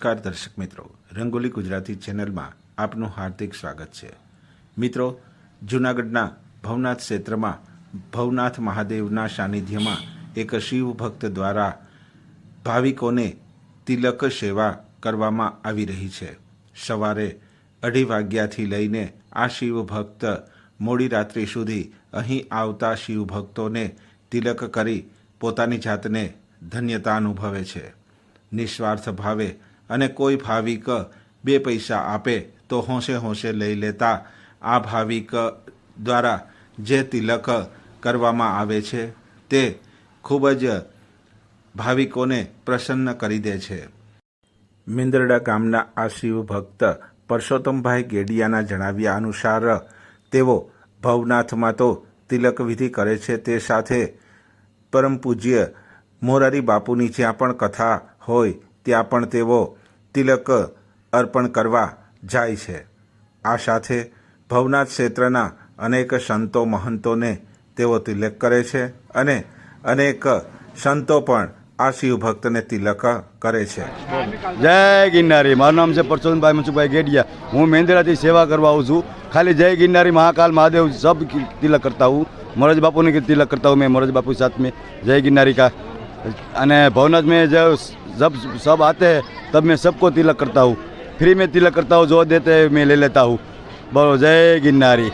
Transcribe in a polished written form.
નમસ્કાર દર્શક મિત્રો, રંગોલી ગુજરાતી ચેનલમાં આપનું હાર્દિક સ્વાગત છે। મિત્રો, જૂનાગઢના ભવનાથ ક્ષેત્રમાં ભવનાથ મહાદેવના સાનિધ્યમાં એક શિવ ભક્ત દ્વારા ભાવિકોને તિલક સેવા કરવામાં આવી રહી છે। સવારે 2:30 વાગ્યાથી લઈને આ શિવ ભક્ત મોડી રાત્રિ સુધી અહીં આવતા શિવ ભક્તોને તિલક કરી પોતાની જાતને ધન્યતા અનુભવે છે। નિસ્વાર્થ ભાવે અને કોઈ ભાવિક 2 પૈસા આપે તો હોંશે હોંશે લઈ લેતા આ ભાવિક દ્વારા જે તિલક કરવામાં આવે છે તે ખૂબ જ ભાવિકોને પ્રસન્ન કરી દે છે। મેંદરડા ગામના આ શિવ ભક્ત પરસોત્તમભાઈ ગેડિયાના જણાવ્યા અનુસાર તેઓ ભવનાથમાં તો તિલક વિધિ કરે છે, તે સાથે પરમ પૂજ્ય મોરારી બાપુની જ્યાં પણ કથા હોય ત્યાં પણ તેઓ તિલક અર્પણ કરવા જાય છે। આ સાથે ભવનાથ ક્ષેત્રના અનેક સંતો મહંતોને તેઓ તિલક કરે છે અને અનેક સંતો પણ આ શિવ ભક્તને તિલક કરે છે। જય ગિરનારી। મારું નામ છે પરસોત્તમભાઈ મનસુખભાઈ ગેડિયા। હું મેંદરાથી સેવા કરવા આવું છું। खाली जय गिरनारी महाकाल महादेव सब तिलक करता हूँ। मोरारी बापू ने तिलक करता हूँ मैं, मोरारी बापू के साथ में जय गिरनारी का। अने भवनाथ में जब सब आते हैं तब मैं सबको तिलक करता हूँ, फ्री में तिलक करता हूँ, जो देते हैं मैं ले लेता हूँ। बोलो जय गिरनारी।